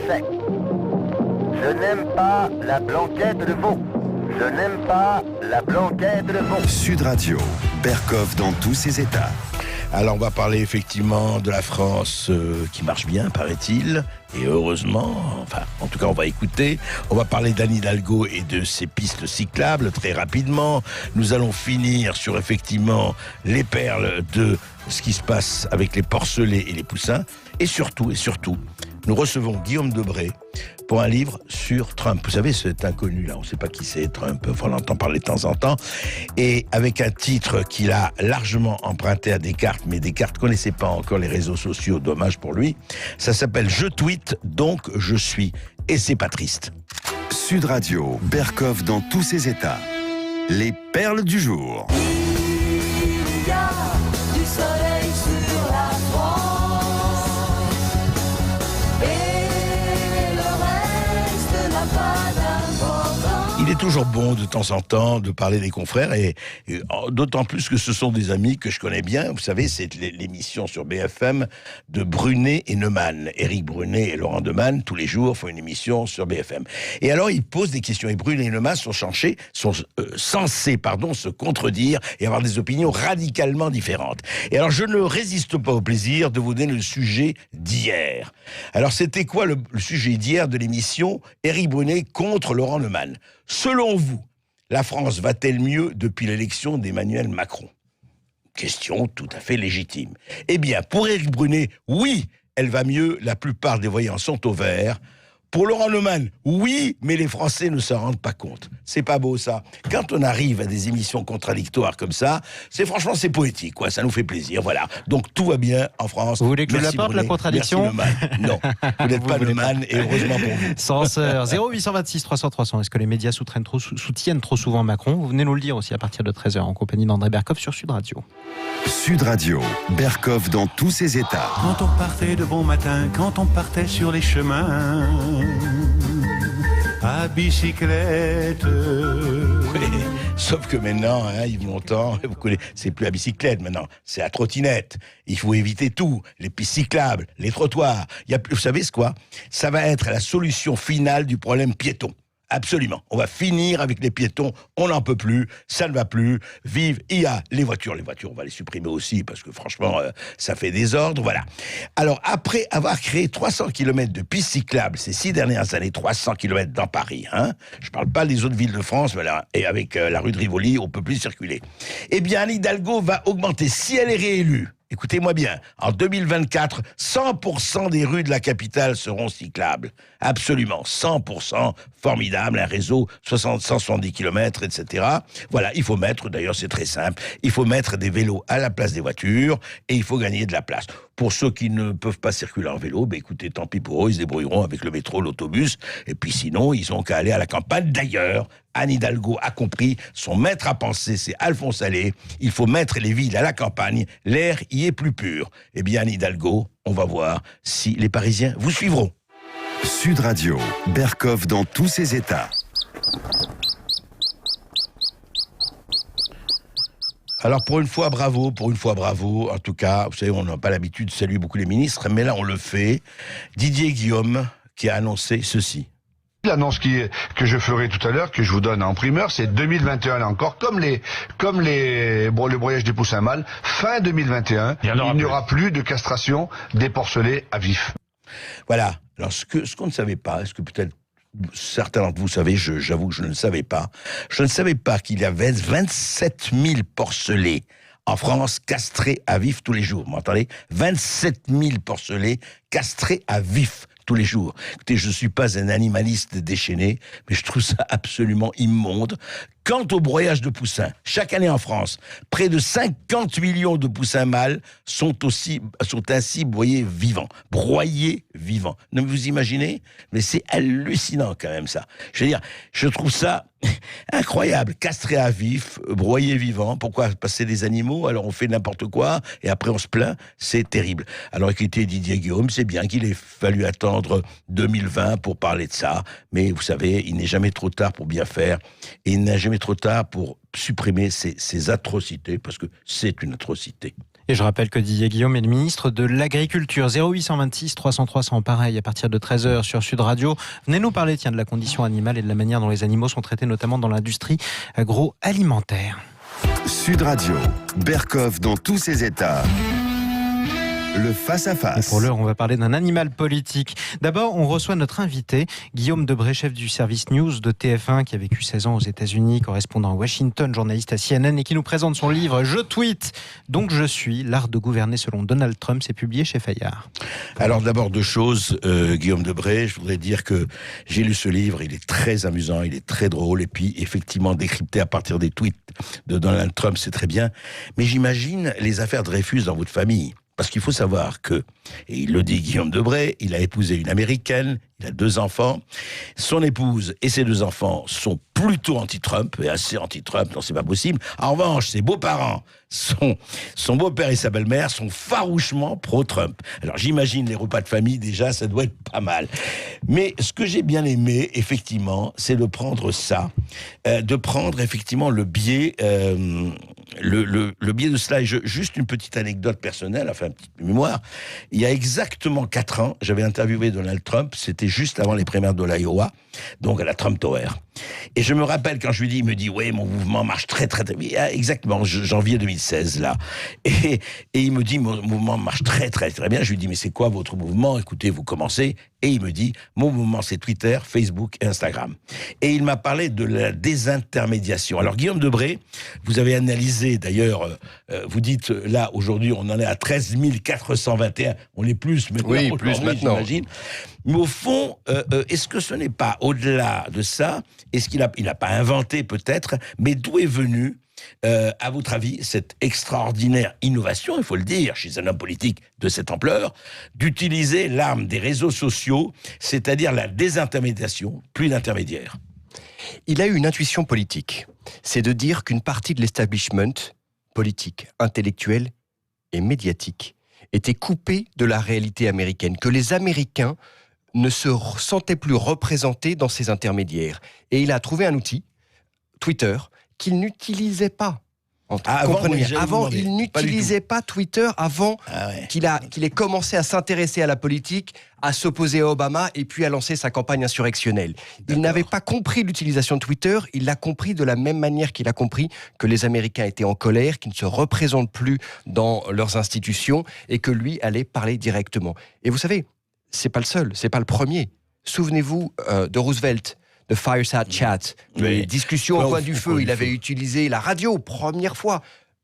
Français. Je n'aime pas la blanquette de veau. Je n'aime pas la blanquette de veau. Sud Radio, Berkoff dans tous ses états. Alors on va parler effectivement de la France qui marche bien, paraît-il, et heureusement, enfin en tout cas on va écouter, on va parler d'Anne Hidalgo et de ses pistes cyclables très rapidement. Nous allons finir sur effectivement les perles de ce qui se passe avec les porcelets et les poussins, et surtout, nous recevons Guillaume Debré pour un livre sur Trump. Vous savez, cet inconnu-là, on ne sait pas qui c'est, Trump, on l'entend parler de temps en temps, et avec un titre qu'il a largement emprunté à Descartes, mais Descartes ne connaissait pas encore les réseaux sociaux, dommage pour lui. Ça s'appelle « Je tweete, donc je suis ». Et c'est pas triste. Sud Radio, Berkoff dans tous ses états. Les perles du jour. Il y a du soleil sur la France et le reste n'a pas d'importance. Il est toujours bon de temps en temps de parler des confrères et d'autant plus que ce sont des amis que je connais bien. Vous savez, c'est l'émission sur BFM de Brunet et Neumann. Éric Brunet et Laurent Neumann, tous les jours, font une émission sur BFM. Et alors, ils posent des questions. Et Brunet et Neumann sont censés se contredire et avoir des opinions radicalement différentes. Et alors, je ne résiste pas au plaisir de vous donner le sujet d'hier. Alors, c'était quoi le sujet d'hier de l'émission Éric Brunet contre Laurent Neumann? Selon vous, la France va-t-elle mieux depuis l'élection d'Emmanuel Macron? Question tout à fait légitime. Eh bien, pour Éric Brunet, oui, elle va mieux, la plupart des voyants sont au vert. Pour Laurent Neumann, oui, mais les Français ne s'en rendent pas compte. C'est pas beau, ça. Quand on arrive à des émissions contradictoires comme ça, franchement, c'est poétique, quoi. Ça nous fait plaisir, voilà. Donc, tout va bien en France. Vous voulez que je Merci l'apporte, Brunet. la contradiction? Merci Neumann. Non, vous n'êtes pas Neumann, et heureusement pour vous. Censeur 0826 300 300. Est-ce que les médias soutiennent trop souvent Macron? Vous venez nous le dire aussi à partir de 13h en compagnie d'André Berkoff sur Sud Radio. Sud Radio, Berkoff dans tous ses états. Quand on partait de bon matin, quand on partait sur les chemins, à bicyclette. Oui, sauf que maintenant, Yves Montand, vous connaissez, c'est plus à bicyclette maintenant, c'est à trottinette. Il faut éviter tout, les pistes cyclables, les trottoirs. Vous savez ce quoi? Ça va être la solution finale du problème piéton. Absolument. On va finir avec les piétons. On n'en peut plus. Ça ne va plus. Vive IA. Les voitures, on va les supprimer aussi parce que franchement, ça fait désordre. Voilà. Alors, après avoir créé 300 km de pistes cyclables ces 6 dernières années, 300 km dans Paris, je parle pas des autres villes de France, voilà, et avec la rue de Rivoli, on peut plus circuler. Eh bien, Anne Hidalgo va augmenter, si elle est réélue, écoutez-moi bien, en 2024, 100% des rues de la capitale seront cyclables. Absolument, 100%, formidable, un réseau 170 km, etc. Voilà, il faut mettre, d'ailleurs c'est très simple, il faut mettre des vélos à la place des voitures et il faut gagner de la place. Pour ceux qui ne peuvent pas circuler en vélo, écoutez, tant pis pour eux, ils se débrouilleront avec le métro, l'autobus, et puis sinon, ils ont qu'à aller à la campagne. D'ailleurs, Anne Hidalgo a compris, son maître à penser, c'est Alphonse Allais, il faut mettre les villes à la campagne, l'air y est plus pur. Eh bien, Anne Hidalgo, on va voir si les Parisiens vous suivront. Sud Radio, Berkoff dans tous ses états. Alors pour une fois bravo. En tout cas, vous savez, on n'a pas l'habitude de saluer beaucoup les ministres, mais là on le fait. Didier Guillaume qui a annoncé ceci. L'annonce que je ferai tout à l'heure, que je vous donne en primeur, c'est 2021 là encore, comme le broyage des poussins mâles, fin 2021, il n'y aura plus de castration des porcelets à vif. Voilà. Alors ce qu'on ne savait pas, est-ce que peut-être certains d'entre vous savez, j'avoue que je ne le savais pas. Je ne savais pas qu'il y avait 27 000 porcelets en France castrés à vif tous les jours. Vous m'entendez? 27 000 porcelets castrés à vif tous les jours. Écoutez, je ne suis pas un animaliste déchaîné, mais je trouve ça absolument immonde. Quant au broyage de poussins, chaque année en France, près de 50 millions de poussins mâles sont ainsi broyés vivants. Ne vous imaginez? Mais c'est hallucinant quand même ça. Je veux dire, je trouve ça incroyable. Castré à vif, broyé vivant. Pourquoi? Parce que c'est des animaux, alors on fait n'importe quoi et après on se plaint. C'est terrible. Alors écoutez, Didier Guillaume, c'est bien qu'il ait fallu attendre 2020 pour parler de ça. Mais vous savez, il n'est jamais trop tard pour bien faire. Et il n'est jamais trop tard pour supprimer ces atrocités, parce que c'est une atrocité. Et je rappelle que Didier Guillaume est le ministre de l'Agriculture. 0826 300 300, pareil, à partir de 13h sur Sud Radio. Venez nous parler de la condition animale et de la manière dont les animaux sont traités, notamment dans l'industrie agroalimentaire. Sud Radio, Berkoff dans tous ses états. Le face-à-face. Et pour l'heure, on va parler d'un animal politique. D'abord, on reçoit notre invité, Guillaume Debré, chef du service news de TF1, qui a vécu 16 ans aux États-Unis, correspondant à Washington, journaliste à CNN, et qui nous présente son livre « Je tweet, donc je suis, l'art de gouverner selon Donald Trump ». C'est publié chez Fayard. Alors d'abord, deux choses, Guillaume Debré. Je voudrais dire que j'ai lu ce livre, il est très amusant, il est très drôle, et puis effectivement décrypté à partir des tweets de Donald Trump, c'est très bien. Mais j'imagine les affaires Dreyfus dans votre famille. Parce qu'il faut savoir que, et il le dit Guillaume Debré, il a épousé une Américaine, il a 2 enfants. Son épouse et ses 2 enfants sont plutôt anti-Trump, et assez anti-Trump, non c'est pas possible. En revanche, ses beaux-parents, son beau-père et sa belle-mère sont farouchement pro-Trump. Alors j'imagine les repas de famille, déjà, ça doit être pas mal. Mais ce que j'ai bien aimé, effectivement, c'est de prendre ça, de prendre effectivement le biais... Le biais de cela, et juste une petite anecdote personnelle, enfin une petite mémoire. Il y a exactement 4 ans, j'avais interviewé Donald Trump, c'était juste avant les primaires de l'Iowa, donc à la Trump Tower. Et je me rappelle quand je lui dis, il me dit, ouais, mon mouvement marche très très bien, exactement, janvier 2016 là. Et il me dit, mon mouvement marche très très très bien. Je lui dis, mais c'est quoi votre mouvement? Écoutez, vous commencez. Et il me dit, mon mouvement c'est Twitter, Facebook et Instagram. Et il m'a parlé de la désintermédiation. Alors Guillaume Debré, vous avez analysé d'ailleurs, vous dites là aujourd'hui on en est à 13 421, on est plus maintenant. Oui, plus maintenant. J'imagine. Mais au fond, est-ce que ce n'est pas au-delà de ça? Est-ce qu'il n'a pas inventé peut-être, mais d'où est venue à votre avis, cette extraordinaire innovation, il faut le dire, chez un homme politique de cette ampleur, d'utiliser l'arme des réseaux sociaux, c'est-à-dire la désintermédiation, plus d'intermédiaires? Il a eu une intuition politique. C'est de dire qu'une partie de l'establishment politique, intellectuel et médiatique était coupée de la réalité américaine, que les Américains ne se sentaient plus représentés dans ces intermédiaires. Et il a trouvé un outil, Twitter, qu'il n'utilisait pas. Avant, il n'utilisait pas Twitter avant qu'il ait commencé à s'intéresser à la politique, à s'opposer à Obama et puis à lancer sa campagne insurrectionnelle. Il n'avait pas compris l'utilisation de Twitter, il l'a compris de la même manière qu'il a compris que les Américains étaient en colère, qu'ils ne se représentent plus dans leurs institutions et que lui allait parler directement. Et vous savez, c'est pas le seul, c'est pas le premier. Souvenez-vous de Roosevelt, de Fireside Chat, les discussions au coin du feu. Il avait utilisé la radio, première fois.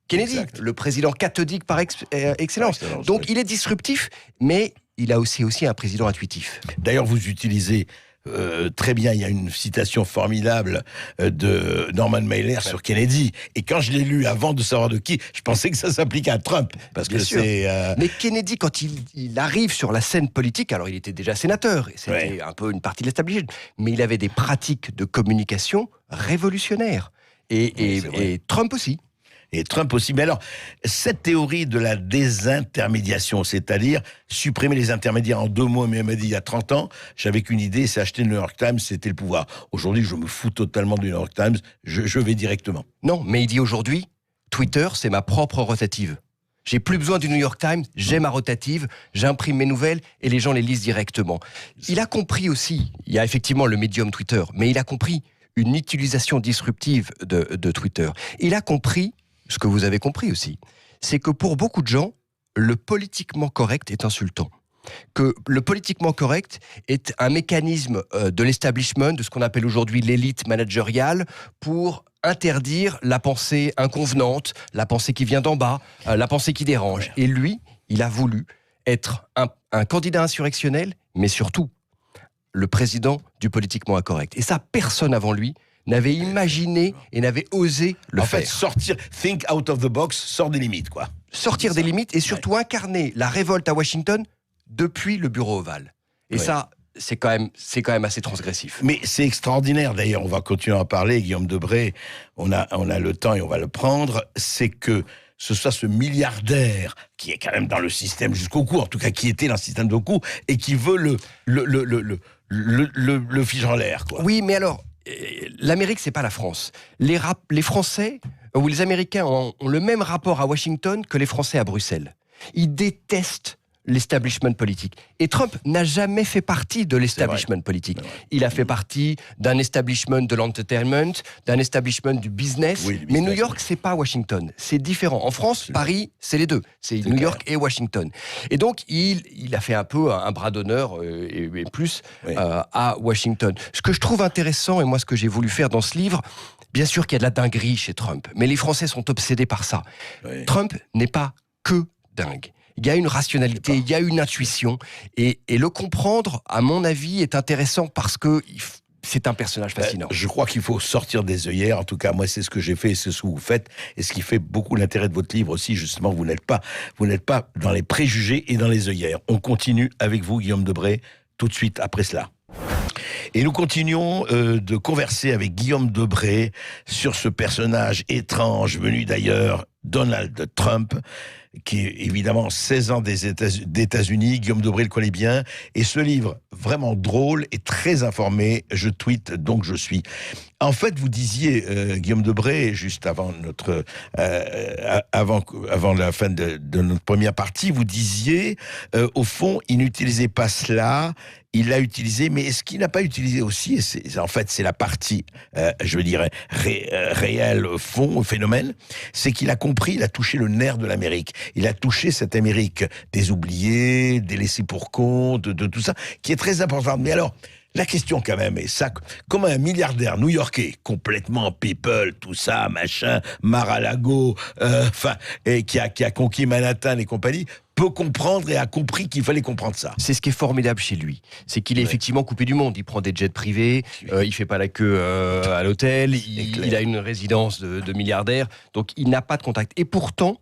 Kennedy, le président cathodique par excellence. Donc il est disruptif, mais il a aussi un président intuitif. D'ailleurs, vous utilisez très bien, il y a une citation formidable de Norman Mailer sur Kennedy. Et quand je l'ai lu avant de savoir de qui, je pensais que ça s'appliquait à Trump. Parce que c'est. Mais Kennedy, quand il arrive sur la scène politique, alors il était déjà sénateur, et c'était un peu une partie de l'establishment, mais il avait des pratiques de communication révolutionnaires. Et Trump aussi. Et Trump aussi. Mais alors, cette théorie de la désintermédiation, c'est-à-dire supprimer les intermédiaires, en 2 mots, mais elle m'a dit il y a 30 ans, j'avais qu'une idée, c'est acheter le New York Times, c'était le pouvoir. Aujourd'hui, je me fous totalement du New York Times, je vais directement. Non, mais il dit aujourd'hui, Twitter, c'est ma propre rotative. J'ai plus besoin du New York Times, j'ai ma rotative, j'imprime mes nouvelles et les gens les lisent directement. Il a compris aussi, il y a effectivement le médium Twitter, mais il a compris une utilisation disruptive de Twitter. Il a compris ce que vous avez compris aussi, c'est que pour beaucoup de gens, le politiquement correct est insultant. Que le politiquement correct est un mécanisme de l'establishment, de ce qu'on appelle aujourd'hui l'élite managériale, pour interdire la pensée inconvenante, la pensée qui vient d'en bas, la pensée qui dérange. Et lui, il a voulu être un candidat insurrectionnel, mais surtout le président du politiquement incorrect. Et ça, personne avant lui n'avait imaginé et n'avait osé le faire. En fait, sortir, think out of the box, sort des limites, quoi. Sortir des limites et surtout incarner la révolte à Washington depuis le bureau ovale. Et ça, c'est quand même assez transgressif. Mais c'est extraordinaire, d'ailleurs, on va continuer à en parler, Guillaume Debré, on a le temps et on va le prendre, c'est que ce soit ce milliardaire qui est quand même dans le système jusqu'au cou, en tout cas qui était dans le système de cou, et qui veut le fiche en l'air, quoi. Oui, mais alors, l'Amérique, c'est pas la France. Les Français où les Américains ont le même rapport à Washington que les Français à Bruxelles. Ils détestent l'establishment politique. Et Trump n'a jamais fait partie de l'establishment politique. Il a fait partie d'un establishment de l'entertainment, d'un establishment du business. Oui, mais New York, c'est pas Washington. C'est différent. En France, Paris, c'est les deux. C'est New York et Washington. Et donc, il a fait un peu un bras d'honneur et plus à Washington. Ce que je trouve intéressant, et moi ce que j'ai voulu faire dans ce livre, bien sûr qu'il y a de la dinguerie chez Trump, mais les Français sont obsédés par ça. Oui. Trump n'est pas que dingue. Il y a une rationalité, il y a une intuition, et le comprendre, à mon avis, est intéressant parce que c'est un personnage fascinant. Je crois qu'il faut sortir des œillères. En tout cas, moi, c'est ce que j'ai fait et c'est ce que vous faites. Et ce qui fait beaucoup l'intérêt de votre livre aussi, justement, vous n'êtes pas dans les préjugés et dans les œillères. On continue avec vous, Guillaume Debré, tout de suite après cela. Et nous continuons de converser avec Guillaume Debré sur ce personnage étrange venu d'ailleurs, Donald Trump, qui est évidemment 16 ans des États-Unis. Guillaume Debré le connaît bien. Et ce livre, vraiment drôle et très informé, je tweete, donc je suis. En fait, vous disiez, Guillaume Debré, juste avant avant la fin de notre première partie, vous disiez, au fond, il n'utilisait pas cela, il l'a utilisé, mais est-ce qu'il n'a pas utilisé aussi, en fait, c'est la partie, je veux dire, réelle, fond, phénomène, c'est qu'il a compris, il a touché le nerf de l'Amérique. Il a touché cette Amérique des oubliés, des laissés pour compte, de tout ça, qui est très importante. Mais alors, la question quand même est ça, comment un milliardaire new-yorkais, complètement people, tout ça, machin, Mar-a-Lago, et qui a conquis Manhattan et compagnie, peut comprendre et a compris qu'il fallait comprendre ça. C'est ce qui est formidable chez lui. C'est qu'il est effectivement coupé du monde. Il prend des jets privés, il fait pas la queue à l'hôtel, il a une résidence de milliardaire, donc il n'a pas de contact. Et pourtant,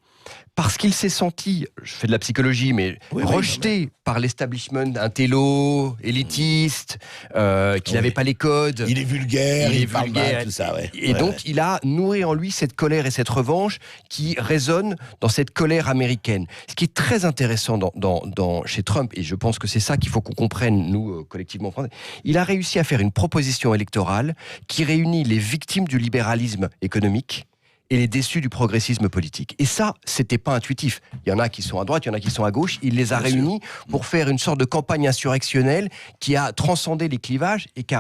parce qu'il s'est senti, je fais de la psychologie, mais rejeté par l'establishment, un télo, élitiste, qui n'avait pas les codes. Il est vulgaire, il parle mal, tout ça. Et donc, il a nourri en lui cette colère et cette revanche qui résonne dans cette colère américaine. Ce qui est très intéressant chez Trump, et je pense que c'est ça qu'il faut qu'on comprenne, nous, collectivement français, il a réussi à faire une proposition électorale qui réunit les victimes du libéralisme économique et les déçus du progressisme politique. Et ça, c'était pas intuitif. Il y en a qui sont à droite, il y en a qui sont à gauche. Il les a réunis pour faire une sorte de campagne insurrectionnelle qui a transcendé les clivages et qui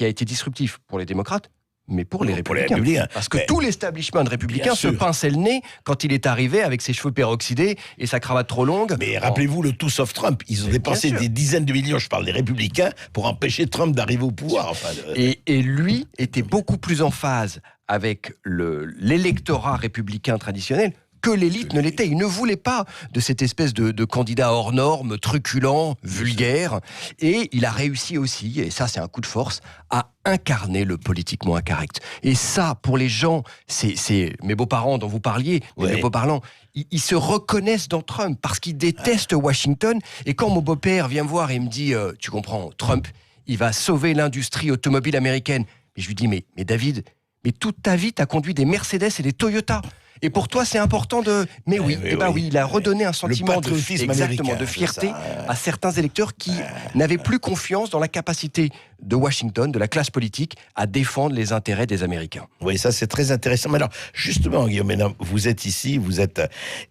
a été disruptif pour les démocrates, mais pour les républicains. Parce que tout l'establishment républicain se pinçait le nez quand il est arrivé avec ses cheveux peroxydés et sa cravate trop longue. Mais rappelez-vous le tout sauf Trump. Ils ont dépensé des dizaines de millions, je parle des républicains, pour empêcher Trump d'arriver au pouvoir. Et lui était beaucoup plus en phase avec l'électorat républicain traditionnel que l'élite ne l'était. Il ne voulait pas de cette espèce de candidat hors norme, truculent, vulgaire. Et il a réussi aussi, et ça c'est un coup de force, à incarner le politiquement incorrect. Et ça, pour les gens, c'est mes beaux-parents dont vous parliez, mes beaux-parents, ils se reconnaissent dans Trump parce qu'ils détestent Washington. Et quand mon beau-père vient me voir et me dit « Tu comprends, Trump, il va sauver l'industrie automobile américaine. » Et je lui dis « Mais David, mais toute ta vie, tu as conduit des Mercedes et des Toyota. Et pour toi, c'est important de... Mais oui, il a redonné un sentiment de fierté à certains électeurs qui n'avaient plus confiance dans la capacité de Washington, de la classe politique, à défendre les intérêts des Américains. Oui, ça c'est très intéressant. Mais alors, justement, Guillaume, vous êtes ici, vous êtes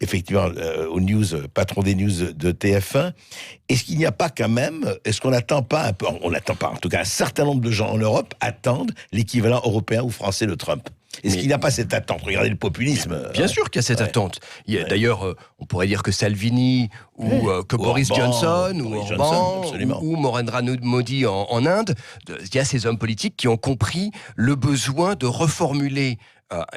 effectivement aux news, patron des news de TF1. Est-ce qu'il n'y a pas quand même, est-ce qu'on n'attend pas un peu, on n'attend pas, en tout cas un certain nombre de gens en Europe attendent l'équivalent européen ou français de Trump? Est-ce qu'il n'y a pas cette attente? Regardez le populisme. Bien sûr qu'il y a cette attente. D'ailleurs, on pourrait dire que Salvini ou que Boris Johnson ou Orban ou Narendra Modi en Inde, il y a ces hommes politiques qui ont compris le besoin de reformuler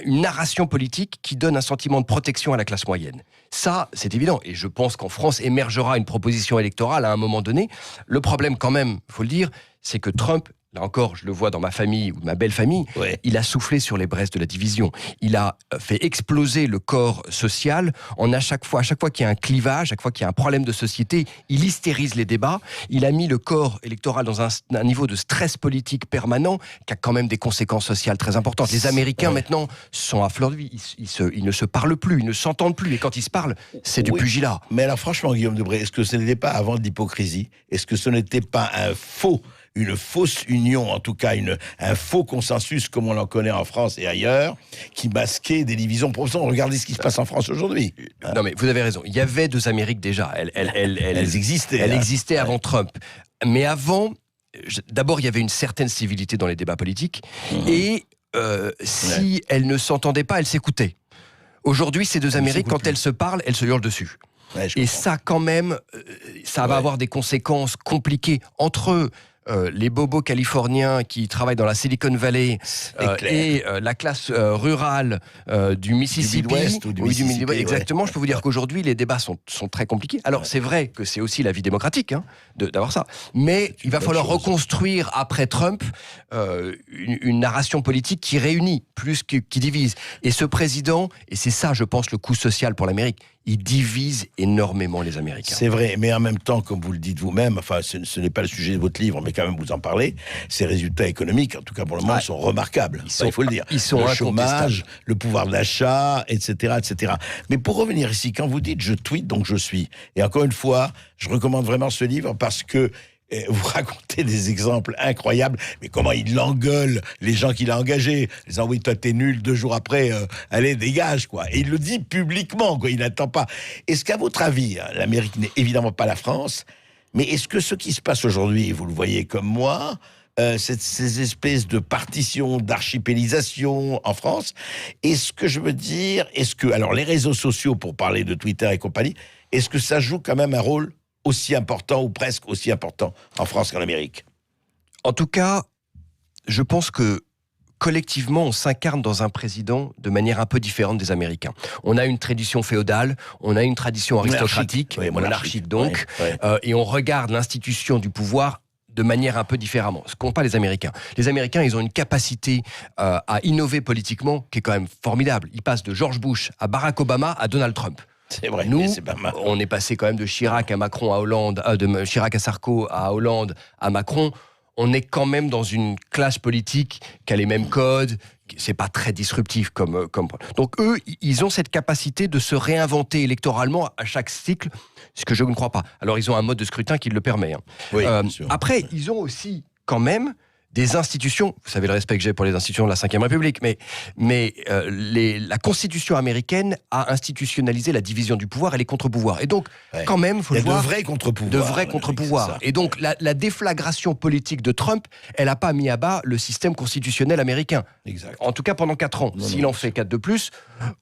une narration politique qui donne un sentiment de protection à la classe moyenne. Ça, c'est évident. Et je pense qu'en France émergera une proposition électorale à un moment donné. Le problème, quand même, il faut le dire, c'est que Trump, là encore, je le vois dans ma famille ou ma belle famille, il a soufflé sur les braises de la division. Il a fait exploser le corps social à chaque fois qu'il y a un clivage, à chaque fois qu'il y a un problème de société, il hystérise les débats. Il a mis le corps électoral dans un niveau de stress politique permanent qui a quand même des conséquences sociales très importantes. Les Américains, maintenant, sont à fleur de vie. Ils ne se parlent plus, ils ne s'entendent plus. Et quand ils se parlent, c'est du pugilat. Mais alors, franchement, Guillaume Debré, est-ce que ce n'était pas avant de l'hypocrisie? Est-ce que ce n'était pas un faux une fausse union, en tout cas un faux consensus comme on en connaît en France et ailleurs, qui masquait des divisions profondes. Regardez ce qui se passe en France aujourd'hui. Non mais vous avez raison, il y avait deux Amériques déjà, Elles existaient. elles existaient avant Trump. Mais avant, d'abord il y avait une certaine civilité dans les débats politiques, et si elles ne s'entendaient pas, elles s'écoutaient. Aujourd'hui, ces deux Amériques, quand elles se parlent, elles se hurlent dessus. Ouais, et ça, quand même, ça va avoir des conséquences compliquées entre les bobos californiens qui travaillent dans la Silicon Valley et la classe rurale du Mississippi. Du Midwest ou du Mississippi, exactement, je peux vous dire qu'aujourd'hui, les débats sont très compliqués. Alors, c'est vrai que c'est aussi la vie démocratique d'avoir ça. Mais il va falloir reconstruire, après Trump, une narration politique qui réunit plus qui divise. Et ce président, et c'est ça, je pense, le coût social pour l'Amérique, il divise énormément les Américains. C'est vrai, mais en même temps, comme vous le dites vous-même, enfin, ce n'est pas le sujet de votre livre, mais quand même vous en parlez, ces résultats économiques, en tout cas pour le moment, sont remarquables. Il faut le dire. Ils sont le chômage, le pouvoir d'achat, etc., etc. Mais pour revenir ici, quand vous dites « je tweete, donc je suis », et encore une fois, je recommande vraiment ce livre parce que vous racontez des exemples incroyables, mais comment il engueule les gens qu'il a engagés, disant oui toi t'es nul, 2 jours après allez dégage quoi, et il le dit publiquement quoi, il n'attend pas. Est-ce qu'à votre avis, l'Amérique n'est évidemment pas la France, mais est-ce que ce qui se passe aujourd'hui, vous le voyez comme moi, ces espèces de partitions, d'archipélisation en France, est-ce que je veux dire, alors les réseaux sociaux pour parler de Twitter et compagnie, est-ce que ça joue quand même un rôle aussi important ou presque aussi important en France qu'en Amérique? En tout cas, je pense que collectivement, on s'incarne dans un président de manière un peu différente des Américains. On a une tradition féodale, on a une tradition aristocratique, monarchique donc, et on regarde l'institution du pouvoir de manière un peu différemment, ce qu'ont pas les Américains. Les Américains, ils ont une capacité à innover politiquement qui est quand même formidable. Ils passent de George Bush à Barack Obama à Donald Trump. C'est vrai, nous, c'est pas mal. On est passé quand même de Chirac à Macron à Hollande, de Chirac à Sarko à Hollande à Macron. On est quand même dans une classe politique qui a les mêmes codes. C'est pas très disruptif comme. Donc eux, ils ont cette capacité de se réinventer électoralement à chaque cycle, ce que je ne crois pas. Alors ils ont un mode de scrutin qui le permet. Oui, bien sûr. Après, ils ont aussi quand même des institutions, vous savez le respect que j'ai pour les institutions de la Ve République, mais la Constitution américaine a institutionnalisé la division du pouvoir et les contre-pouvoirs. Et donc, quand même, faut le voir, de vrais contre-pouvoirs. De vrais contre-pouvoirs. Et donc, la déflagration politique de Trump, elle n'a pas mis à bas le système constitutionnel américain. Exact. En tout cas, pendant 4 ans. S'il en fait 4 de plus,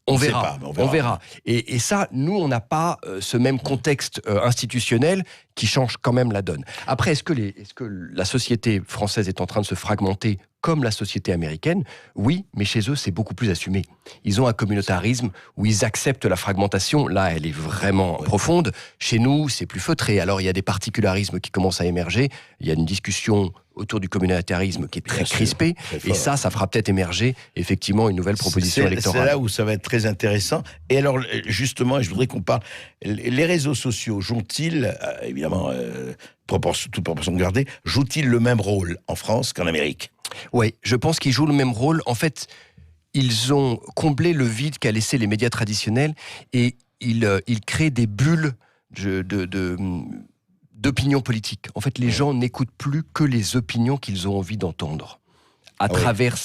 on verra. On verra. Et ça, nous, on n'a pas ce même contexte institutionnel qui change quand même la donne. Après, est-ce que la société française est en train de se fragmenter comme la société américaine? Oui, mais chez eux, c'est beaucoup plus assumé. Ils ont un communautarisme où ils acceptent la fragmentation. Là, elle est vraiment profonde. Chez nous, c'est plus feutré. Alors, il y a des particularismes qui commencent à émerger. Il y a une discussion autour du communautarisme qui est très crispée. Et ça fera peut-être émerger, effectivement, une nouvelle proposition électorale. C'est là où ça va être très intéressant. Et alors, justement, je voudrais qu'on parle... Les réseaux sociaux jouent-ils, évidemment, toute proportion gardée, jouent-ils le même rôle en France qu'en Amérique? Oui, je pense qu'ils jouent le même rôle. En fait, ils ont comblé le vide qu'a laissé les médias traditionnels et ils créent des bulles d'opinions politiques. En fait, les gens n'écoutent plus que les opinions qu'ils ont envie d'entendre. À travers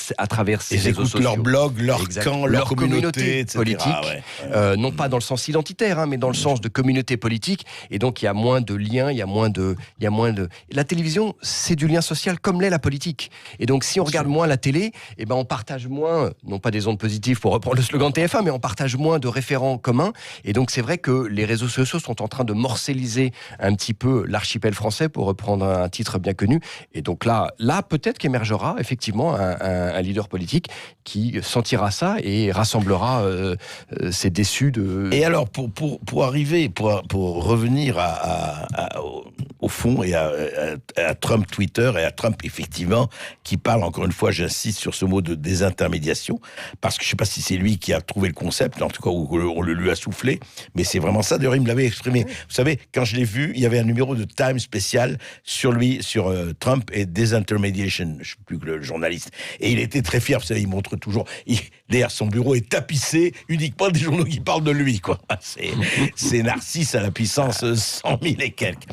ces réseaux sociaux. Leur blog, leur camp, leur communauté etc. politique, non pas dans le sens identitaire, mais dans le sens de communauté politique. Et donc il y a moins de liens, il y a moins de. La télévision, c'est du lien social comme l'est la politique. Et donc si on regarde moins la télé, on partage moins, non pas des ondes positives pour reprendre le slogan de TF1, mais on partage moins de référents communs. Et donc c'est vrai que les réseaux sociaux sont en train de morcelliser un petit peu l'archipel français, pour reprendre un titre bien connu. Et donc là peut-être qu'émergera effectivement un leader politique qui sentira ça et rassemblera ces déçus de... Et alors, pour arriver, pour revenir au fond et à Trump Twitter et à Trump, effectivement, qui parle, encore une fois, j'insiste sur ce mot de désintermédiation, parce que je ne sais pas si c'est lui qui a trouvé le concept, en tout cas, ou on le lui a soufflé, mais c'est vraiment ça. D'ailleurs, il me l'avait exprimé. Vous savez, quand je l'ai vu, il y avait un numéro de Time spécial sur lui, sur Trump et Disintermediation. Je ne sais plus que le journaliste journalistes. Et il était très fier, vous savez, il montre toujours, derrière son bureau est tapissé uniquement des journaux qui parlent de lui, quoi. C'est Narcisse à la puissance 100 000 et quelques.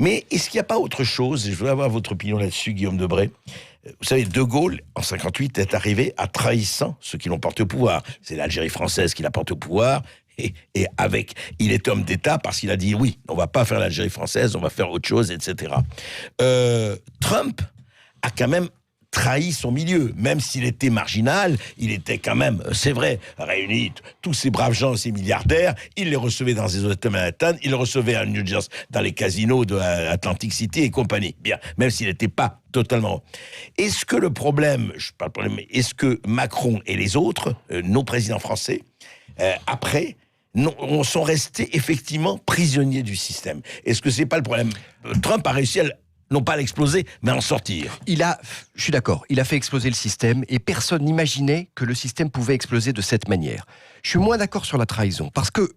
Mais est-ce qu'il n'y a pas autre chose, et je veux avoir votre opinion là-dessus, Guillaume Debray. Vous savez, De Gaulle, en 58, est arrivé à trahissant ceux qui l'ont porté au pouvoir. C'est l'Algérie française qui l'a porté au pouvoir. Et il est homme d'État parce qu'il a dit oui, on va pas faire l'Algérie française, on va faire autre chose, etc. Trump a quand même trahi son milieu, même s'il était marginal, il était quand même, c'est vrai, réuni tous ces braves gens, ces milliardaires, il les recevait dans les hôtels Manhattan, il les recevait à New Jersey, dans les casinos de Atlantic City et compagnie. Bien, même s'il n'était pas totalement. Est-ce que le problème, je parle de problème, est-ce que Macron et les autres, nos présidents français, après, sont restés effectivement prisonniers du système? Est-ce que c'est pas le problème? Trump a réussi à non pas à l'exploser, mais à en sortir. Je suis d'accord, il a fait exploser le système et personne n'imaginait que le système pouvait exploser de cette manière. Je suis moins d'accord sur la trahison, parce que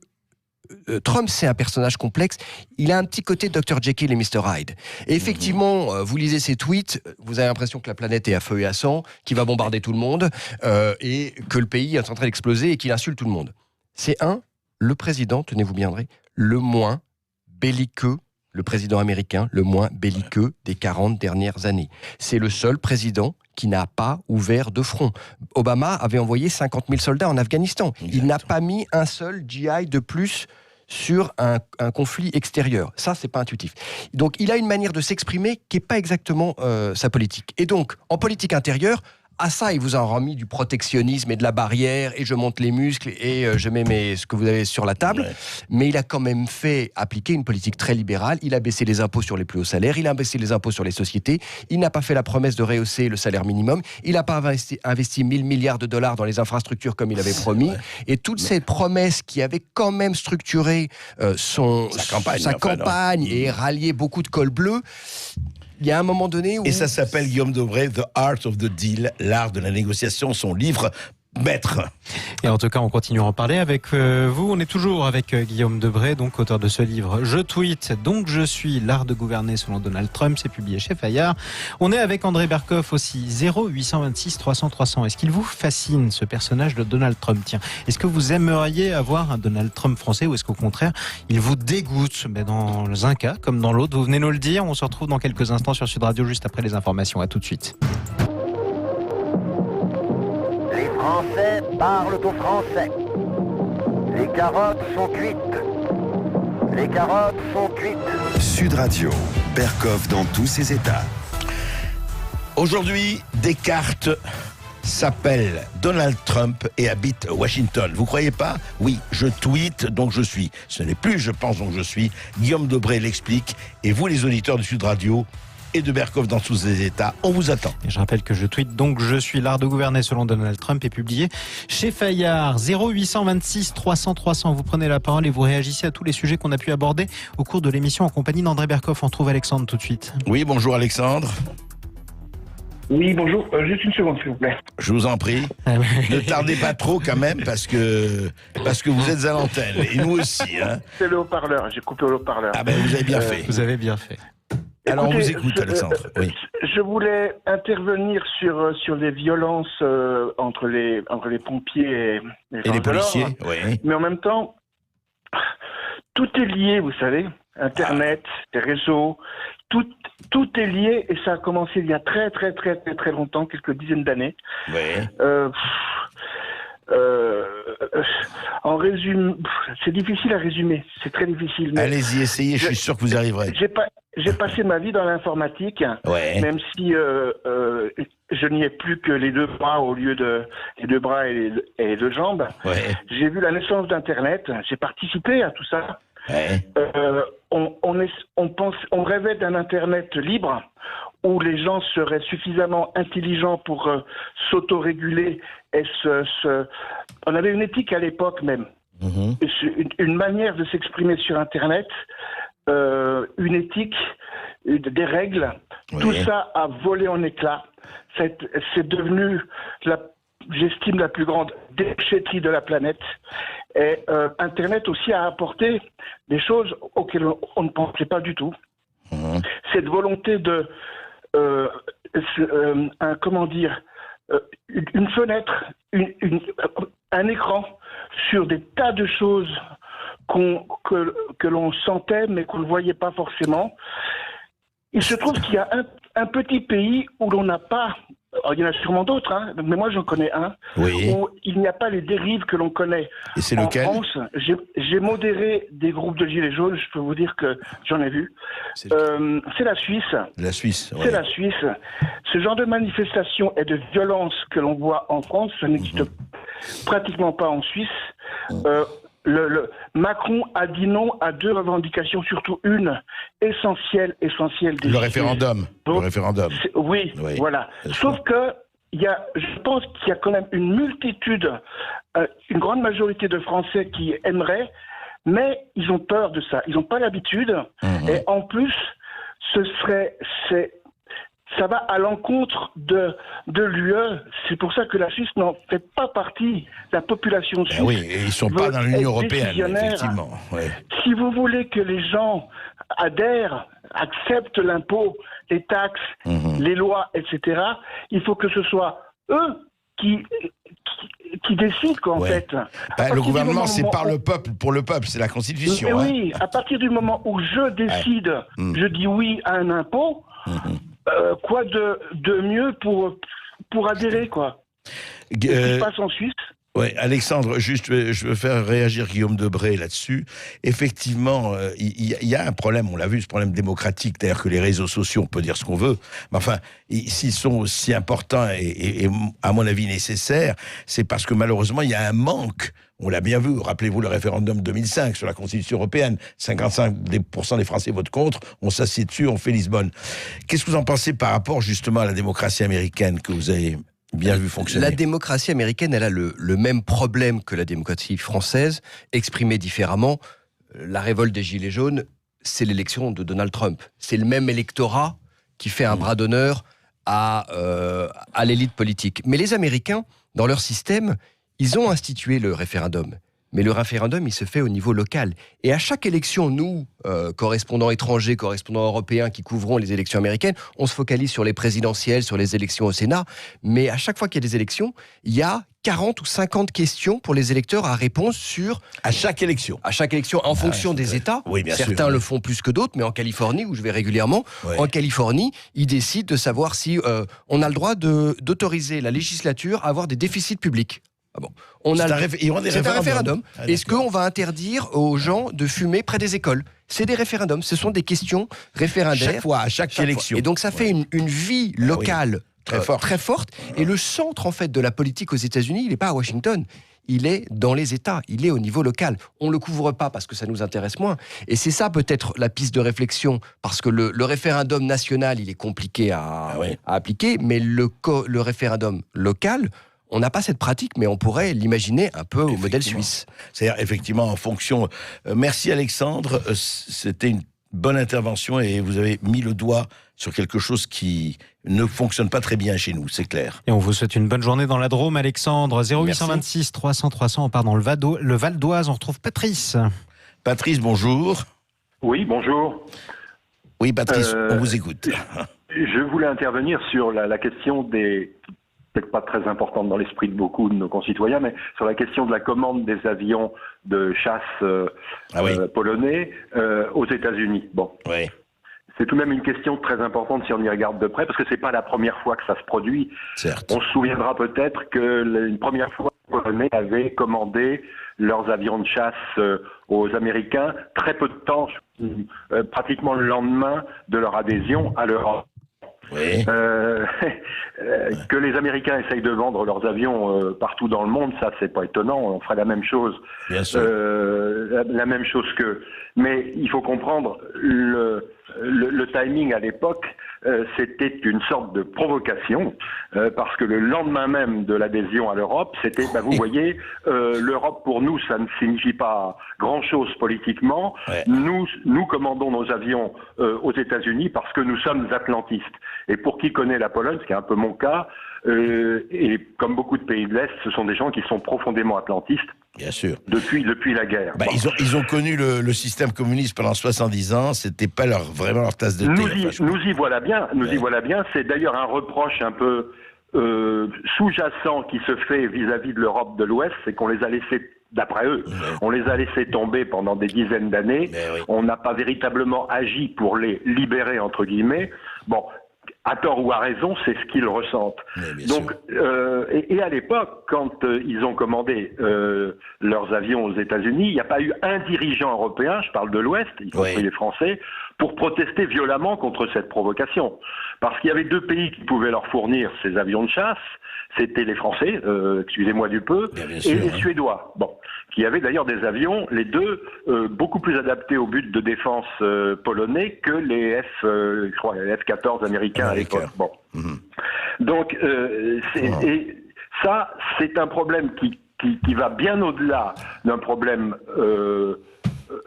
Trump, c'est un personnage complexe. Il a un petit côté Dr. Jekyll et Mr. Hyde. Et effectivement, vous lisez ses tweets, vous avez l'impression que la planète est à feu et à sang, qu'il va bombarder tout le monde, et que le pays est en train d'exploser et qu'il insulte tout le monde. C'est le président, tenez-vous bien, André, le moins belliqueux, le président américain le moins belliqueux des 40 dernières années. C'est le seul président qui n'a pas ouvert de front. Obama avait envoyé 50 000 soldats en Afghanistan. Il n'a pas mis un seul GI de plus sur un conflit extérieur. Ça, c'est pas intuitif. Donc, il a une manière de s'exprimer qui n'est pas exactement sa politique. Et donc, en politique intérieure, à ça, il vous a remis du protectionnisme et de la barrière, et je monte les muscles, et je mets ce que vous avez sur la table. Ouais. Mais il a quand même fait appliquer une politique très libérale. Il a baissé les impôts sur les plus hauts salaires, il a baissé les impôts sur les sociétés, il n'a pas fait la promesse de rehausser le salaire minimum, il n'a pas investi 1000 milliards de dollars dans les infrastructures comme il avait promis. Ouais. Et toutes ces promesses qui avaient quand même structuré sa campagne et rallié beaucoup de cols bleus, il y a un moment donné où... Et ça s'appelle, Guillaume Debray, The Art of the Deal, l'art de la négociation, son livre maître. Et en tout cas, on continue à en parler avec vous. On est toujours avec Guillaume Debray, donc auteur de ce livre « Je tweete, donc je suis, l'art de gouverner selon Donald Trump », c'est publié chez Fayard. On est avec André Berkoff aussi, 0826 300 300. Est-ce qu'il vous fascine, ce personnage de Donald Trump? Tiens, est-ce que vous aimeriez avoir un Donald Trump français, ou est-ce qu'au contraire, il vous dégoûte? Mais dans un cas comme dans l'autre, vous venez nous le dire. On se retrouve dans quelques instants sur Sud Radio, juste après les informations. À tout de suite. Les Français parlent aux Français. Les carottes sont cuites. Les carottes sont cuites. Sud Radio, Berkoff dans tous ses états. Aujourd'hui, Descartes s'appelle Donald Trump et habite Washington. Vous croyez pas? Oui, je tweete, donc je suis. Ce n'est plus je pense, donc je suis. Guillaume Debray l'explique. Et vous, les auditeurs de Sud Radio et de Berkoff dans tous ses états, on vous attend. Et je rappelle que je tweete, donc je suis, l'art de gouverner selon Donald Trump, est publié chez Fayard. 0826 300 300. Vous prenez la parole et vous réagissez à tous les sujets qu'on a pu aborder au cours de l'émission en compagnie d'André Berkoff. On retrouve Alexandre tout de suite. Oui, bonjour Alexandre. Oui, bonjour. Juste une seconde, s'il vous plaît. Je vous en prie. Ne tardez pas trop quand même, parce que vous êtes à l'antenne. Et nous aussi. Hein. C'est le haut-parleur. J'ai coupé le haut-parleur. Ah ben, vous avez bien fait. Vous avez bien fait. Alors, on vous écoute, Alexandre. Oui. Je voulais intervenir sur les violences entre les pompiers et les policiers. Oui. Mais en même temps, tout est lié, vous savez. Internet, les réseaux, tout est lié, et ça a commencé il y a très très très très très longtemps, quelques dizaines d'années. Oui. En résumé, c'est difficile à résumer, c'est très difficile. Mais allez-y, essayez, je suis sûr que vous y arriverez. J'ai passé ma vie dans l'informatique, ouais. Même si je n'y ai plus que les deux bras au lieu de les deux bras et les deux jambes. Ouais. J'ai vu la naissance d'Internet, j'ai participé à tout ça. Ouais. On rêvait d'un Internet libre où les gens seraient suffisamment intelligents pour s'autoréguler et on avait une éthique à l'époque même, une manière de s'exprimer sur Internet, une éthique, des règles, tout ça a volé en éclats. C'est devenu j'estime la plus grande déchetterie de la planète. Et Internet aussi a apporté des choses auxquelles on ne pensait pas du tout. Cette volonté une fenêtre, un écran sur des tas de choses que l'on sentait mais qu'on ne voyait pas forcément. Il se trouve qu'il y a un petit pays où l'on n'a pas, il y en a sûrement d'autres, hein, mais moi j'en connais un, où il n'y a pas les dérives que l'on connaît. Et c'est lequel ? En France, j'ai modéré des groupes de gilets jaunes, je peux vous dire que j'en ai vu. C'est la Suisse. La Suisse, C'est la Suisse. Ce genre de manifestation et de violence que l'on voit en France, ça n'existe pratiquement pas en Suisse. Macron a dit non à 2 revendications, surtout une essentielle des le référendum. Donc, le référendum. Oui, voilà. Sauf que je pense qu'il y a quand même une multitude, une grande majorité de Français qui aimeraient, mais ils ont peur de ça. Ils n'ont pas l'habitude. Et en plus, ça va à l'encontre de l'UE. C'est pour ça que la Suisse n'en fait pas partie. La population suisse. Oui, et ils ne sont pas dans l'Union européenne, effectivement. Ouais. Si vous voulez que les gens adhèrent, acceptent l'impôt, les taxes, les lois, etc., il faut que ce soit eux qui décident, en fait. Le gouvernement, c'est par le peuple, pour le peuple, c'est la Constitution. Mais oui, à partir du moment où je décide, je dis oui à un impôt, quoi de mieux pour adhérer, quoi. Ce qui se passe en Suisse. Oui, Alexandre, juste, je veux faire réagir Guillaume Debré là-dessus. Effectivement, il y a un problème, on l'a vu, ce problème démocratique, c'est-à-dire que les réseaux sociaux, on peut dire ce qu'on veut, mais enfin, s'ils sont aussi importants et à mon avis nécessaires, c'est parce que malheureusement, il y a un manque. On l'a bien vu, rappelez-vous le référendum 2005 sur la Constitution européenne, 55% des Français votent contre, on s'assied dessus, on fait Lisbonne. Qu'est-ce que vous en pensez par rapport justement à la démocratie américaine que vous avez bien vu fonctionner? La démocratie américaine, elle a le même problème que la démocratie française, exprimé différemment. La révolte des Gilets jaunes, c'est l'élection de Donald Trump. C'est le même électorat qui fait un bras d'honneur à l'élite politique. Mais les Américains, dans leur système, ils ont institué le référendum. Mais le référendum, il se fait au niveau local. Et à chaque élection, nous, correspondants étrangers, correspondants européens qui couvrons les élections américaines, on se focalise sur les présidentielles, sur les élections au Sénat. Mais à chaque fois qu'il y a des élections, il y a 40 ou 50 questions pour les électeurs à répondre sur... À chaque élection. À chaque élection, en fonction des États. Oui, bien sûr. Certains le font plus que d'autres, mais en Californie, où je vais régulièrement, en Californie, ils décident de savoir si on a le droit d'autoriser la législature à avoir des déficits publics. Ah bon. C'est un référendum. Est-ce qu'on va interdire aux gens de fumer près des écoles? C'est des référendums, ce sont des questions référendaires. Chaque fois, à chaque élection. Et donc ça fait une vie locale très forte. Et le centre en fait de la politique aux États-Unis, il n'est pas à Washington. Il est dans les États, il est au niveau local. On ne le couvre pas parce que ça nous intéresse moins. Et c'est ça peut-être la piste de réflexion, parce que le référendum national, il est compliqué à appliquer, mais le référendum local, on n'a pas cette pratique, mais on pourrait l'imaginer un peu au modèle suisse. C'est-à-dire, effectivement, en fonction... merci Alexandre, c'était une bonne intervention et vous avez mis le doigt sur quelque chose qui ne fonctionne pas très bien chez nous, c'est clair. Et on vous souhaite une bonne journée dans la Drôme, Alexandre. 0826 300 300, on part dans le Val d'Oise, on retrouve Patrice. Patrice, bonjour. Oui, bonjour. Oui, Patrice, on vous écoute. Je voulais intervenir sur la question des... peut-être pas très importante dans l'esprit de beaucoup de nos concitoyens, mais sur la question de la commande des avions de chasse polonais aux États-Unis. Bon. Oui. C'est tout de même une question très importante si on y regarde de près, parce que c'est pas la première fois que ça se produit. Certes. On se souviendra peut-être que une première fois, les Polonais avaient commandé leurs avions de chasse aux Américains très peu de temps, pratiquement le lendemain de leur adhésion à l'Europe. Oui. Que les Américains essayent de vendre leurs avions partout dans le monde, ça c'est pas étonnant, on ferait la même chose. Bien sûr. La même chose qu'eux. Mais il faut comprendre, le timing à l'époque, c'était une sorte de provocation, parce que le lendemain même de l'adhésion à l'Europe, c'était, vous voyez, l'Europe pour nous, ça ne signifie pas grand-chose politiquement. Ouais. Nous commandons nos avions aux États-Unis parce que nous sommes atlantistes. Et pour qui connaît la Pologne, ce qui est un peu mon cas, et comme beaucoup de pays de l'Est, ce sont des gens qui sont profondément atlantistes. Bien sûr. Depuis la guerre. Bon. Ils ont connu le système communiste pendant 70 ans, c'était pas vraiment leur tasse de thé. Nous y voilà bien, c'est d'ailleurs un reproche un peu sous-jacent qui se fait vis-à-vis de l'Europe de l'Ouest, c'est qu'on les a laissés, d'après eux, on les a laissés tomber pendant des dizaines d'années, on n'a pas véritablement agi pour les libérer, entre guillemets. Bon, à tort ou à raison, c'est ce qu'ils ressentent. Donc, et à l'époque, quand ils ont commandé leurs avions aux États-Unis, il n'y a pas eu un dirigeant européen, je parle de l'Ouest, y compris les Français, pour protester violemment contre cette provocation. Parce qu'il y avait deux pays qui pouvaient leur fournir ces avions de chasse, c'était les Français, excusez-moi du peu, et les Suédois. Bon, qui avaient d'ailleurs des avions, les deux, beaucoup plus adaptés au but de défense polonais que les F-14 américains à l'époque. Bon. Donc, et ça, c'est un problème qui va bien au-delà d'un problème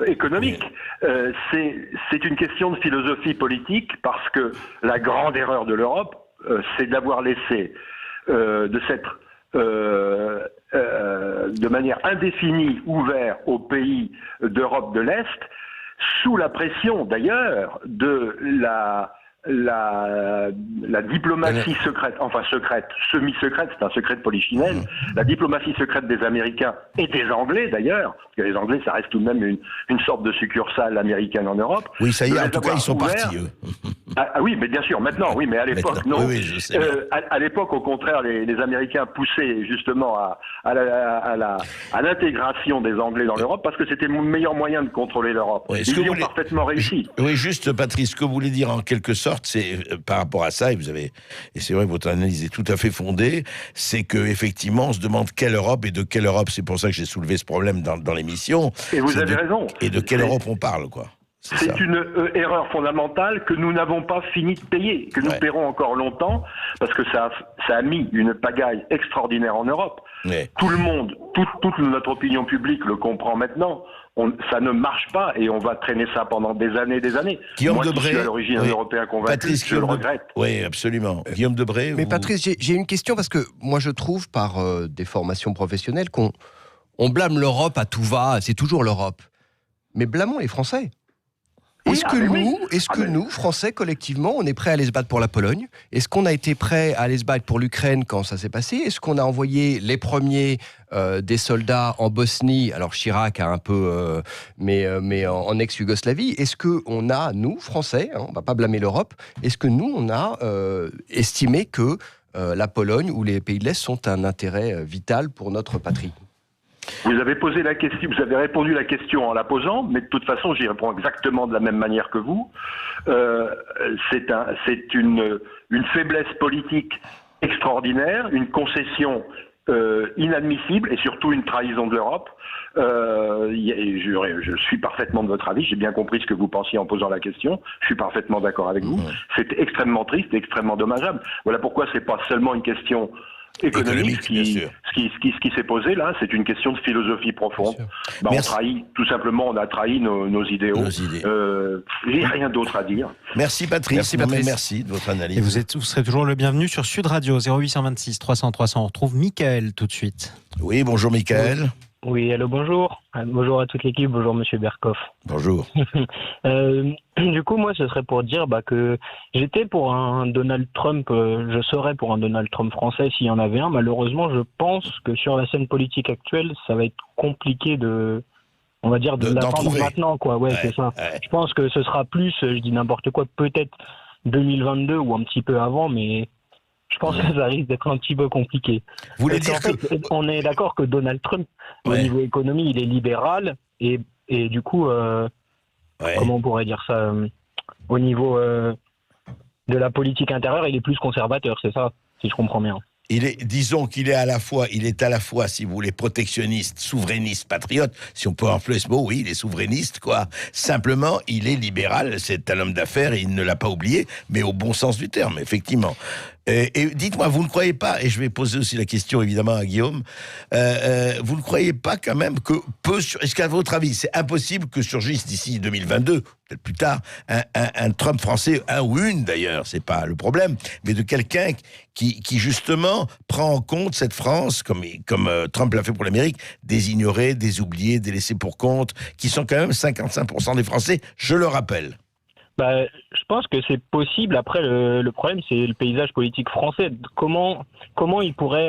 économique. C'est une question de philosophie politique, parce que la grande erreur de l'Europe, c'est d'avoir laissé de s'être de manière indéfinie ouvert aux pays d'Europe de l'Est, sous la pression d'ailleurs de la diplomatie secrète, enfin secrète, semi-secrète, c'est un secret de polichinelle, la diplomatie secrète des Américains et des Anglais d'ailleurs, parce que les Anglais ça reste tout de même une sorte de succursale américaine en Europe. Oui, ça y est, en tout cas ils sont partis eux. Ah oui, mais bien sûr, maintenant, oui, mais à l'époque, non. Oui, je sais à l'époque, au contraire, les Américains poussaient justement à l'intégration des Anglais dans l'Europe, parce que c'était le meilleur moyen de contrôler l'Europe. Ils y ont parfaitement réussi. Oui, juste, Patrice, ce que vous voulez dire en quelque sorte, c'est par rapport à ça, et c'est vrai que votre analyse est tout à fait fondée, c'est qu'effectivement, on se demande quelle Europe et de quelle Europe, c'est pour ça que j'ai soulevé ce problème dans l'émission. Et vous avez raison. Et de quelle Europe on parle, quoi. C'est une erreur fondamentale que nous n'avons pas fini de payer, que nous paierons encore longtemps, parce que ça a mis une pagaille extraordinaire en Europe. Tout le monde, toute notre opinion publique le comprend maintenant. Ça ne marche pas et on va traîner ça pendant des années et des années. Guillaume Debré, je suis à l'origine un Européen convaincu, Patrice, je le regrette. Oui, absolument. Guillaume Debré. Mais Patrice, j'ai une question, parce que moi je trouve par des formations professionnelles qu'on blâme l'Europe à tout va, c'est toujours l'Europe. Mais blâmons les Français. Est-ce que nous, Français, collectivement, on est prêts à aller se battre pour la Pologne? Est-ce qu'on a été prêts à aller se battre pour l'Ukraine quand ça s'est passé? Est-ce qu'on a envoyé les premiers des soldats en Bosnie? Alors Chirac a un peu, mais en ex-Yougoslavie. Est-ce qu'on a, nous, Français, on ne va pas blâmer l'Europe, est-ce que nous, on a estimé que la Pologne ou les pays de l'Est sont un intérêt vital pour notre patrie? Vous avez posé la question, vous avez répondu la question en la posant, mais de toute façon, j'y réponds exactement de la même manière que vous. C'est une faiblesse politique extraordinaire, une concession inadmissible et surtout une trahison de l'Europe. Je suis parfaitement de votre avis, j'ai bien compris ce que vous pensiez en posant la question, je suis parfaitement d'accord avec vous. C'est extrêmement triste et extrêmement dommageable. Voilà pourquoi c'est pas seulement une question économique, ce qui s'est posé là, c'est une question de philosophie profonde. On a trahi nos idéaux. Il n'y a rien d'autre à dire. Merci Patrice. Merci de votre analyse. Et vous serez toujours le bienvenu sur Sud Radio 0826 300 300. On retrouve Michael tout de suite. Oui, bonjour Michael. Oui, allô, bonjour. Bonjour à toute l'équipe, bonjour Monsieur Berkoff. Bonjour. Du coup, moi, ce serait pour dire que j'étais pour un Donald Trump, je serais pour un Donald Trump français s'il y en avait un. Malheureusement, je pense que sur la scène politique actuelle, ça va être compliqué de l'attendre maintenant, quoi. Ouais, c'est ça. Je pense que ce sera plus, je dis n'importe quoi, peut-être 2022 ou un petit peu avant, mais je pense que ça risque d'être un petit peu compliqué. Vous voulez dire on est d'accord que Donald Trump, au niveau économie, il est libéral et du coup, comment on pourrait dire ça, au niveau de la politique intérieure, il est plus conservateur, c'est ça, si je comprends bien. Disons qu'il est à la fois, si vous voulez, protectionniste, souverainiste, patriote, si on peut employer ce mot, oui, il est souverainiste, quoi. Simplement, il est libéral, c'est un homme d'affaires, et il ne l'a pas oublié, mais au bon sens du terme, effectivement. Et dites-moi, vous ne croyez pas, et je vais poser aussi la question évidemment à Guillaume, vous ne croyez pas quand même que est-ce qu'à votre avis, c'est impossible que surgisse d'ici 2022, peut-être plus tard, un Trump français, un ou une d'ailleurs, c'est pas le problème, mais de quelqu'un qui justement prend en compte cette France, comme Trump l'a fait pour l'Amérique, des ignorés, des oubliés, des laissés pour compte, qui sont quand même 55% des Français, je le rappelle. Je pense que c'est possible. Après, le problème, c'est le paysage politique français. Comment il pourrait,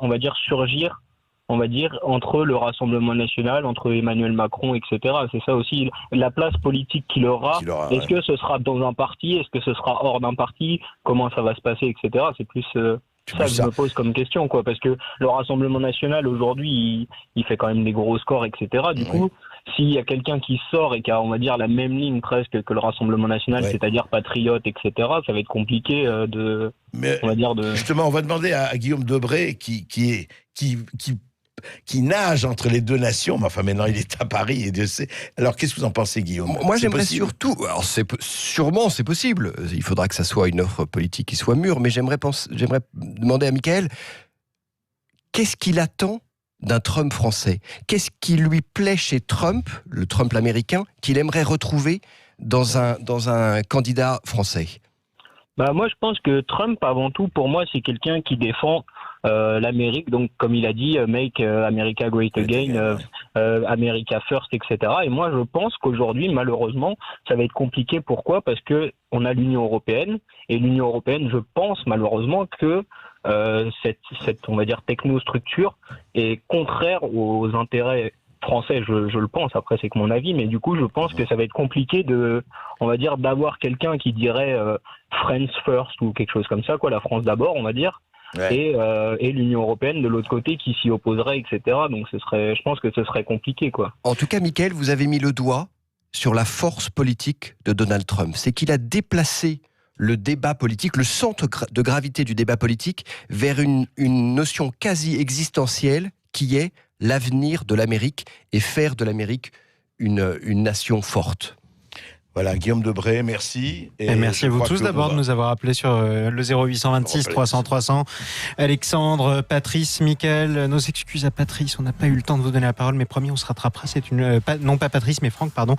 on va dire, surgir, on va dire, entre le Rassemblement national, entre Emmanuel Macron, etc. C'est ça aussi, la place politique qu'il aura. Est-ce que ce sera dans un parti? Est-ce que ce sera hors d'un parti? Comment ça va se passer, etc. C'est plus... ça que je me pose comme question, quoi, parce que le Rassemblement national, aujourd'hui, il fait quand même des gros scores, etc. Du coup, s'il y a quelqu'un qui sort et qui a, on va dire, la même ligne presque que le Rassemblement national, c'est-à-dire patriote, etc., ça va être compliqué Justement, on va demander à Guillaume Debré, qui nage entre les deux nations, mais enfin maintenant il est à Paris et Dieu sait. Alors qu'est-ce que vous en pensez, Guillaume? Moi j'aimerais surtout, alors sûrement c'est possible, il faudra que ça soit une offre politique qui soit mûre, mais j'aimerais demander à Mickaël, qu'est-ce qu'il attend d'un Trump français? Qu'est-ce qui lui plaît chez Trump, le Trump américain, qu'il aimerait retrouver dans un candidat français? Moi je pense que Trump, avant tout, pour moi, c'est quelqu'un qui défend l'Amérique, donc comme il a dit, Make America Great Again, America First, etc. Et moi, je pense qu'aujourd'hui, malheureusement, ça va être compliqué. Pourquoi? Parce que on a l'Union européenne, et l'Union européenne, je pense malheureusement que cette, on va dire, technostructure est contraire aux intérêts français, je le pense, après c'est que mon avis, mais du coup je pense que ça va être compliqué d'avoir quelqu'un qui dirait France First ou quelque chose comme ça, quoi, la France d'abord, on va dire. Et l'Union européenne de l'autre côté qui s'y opposerait, etc. Donc je pense que ce serait compliqué, quoi. En tout cas, Mickaël, vous avez mis le doigt sur la force politique de Donald Trump. C'est qu'il a déplacé le débat politique, le centre de gravité du débat politique, vers une notion quasi existentielle qui est l'avenir de l'Amérique et faire de l'Amérique une nation forte. Voilà, Guillaume Debré, merci. Et merci à vous tous d'abord de nous avoir appelés sur le 0826 300 300. Alexandre, Patrice, Mickaël, nos excuses à Patrice, on n'a pas eu le temps de vous donner la parole, mais promis, on se rattrapera. C'est non pas Patrice, mais Franck, pardon.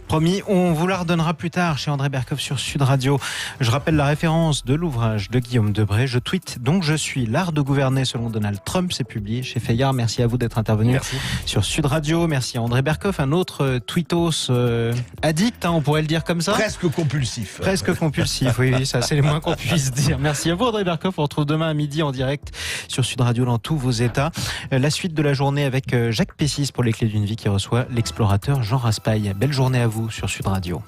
Promis, on vous la redonnera plus tard chez André Berkoff sur Sud Radio. Je rappelle la référence de l'ouvrage de Guillaume Debré. Je tweete donc je suis l'art de gouverner selon Donald Trump. C'est publié chez Fayard. Merci à vous d'être intervenu sur Sud Radio. Merci à André Berkoff, un autre tweetos addict, on pourrait le dire comme ça. Presque compulsif. Presque compulsif, oui, ça c'est le moins qu'on puisse dire. Merci à vous André Berkoff, on retrouve demain à midi en direct sur Sud Radio dans tous vos états. La suite de la journée avec Jacques Pessis pour les clés d'une vie qui reçoit l'explorateur Jean Raspail. Belle journée à vous sur Sud Radio.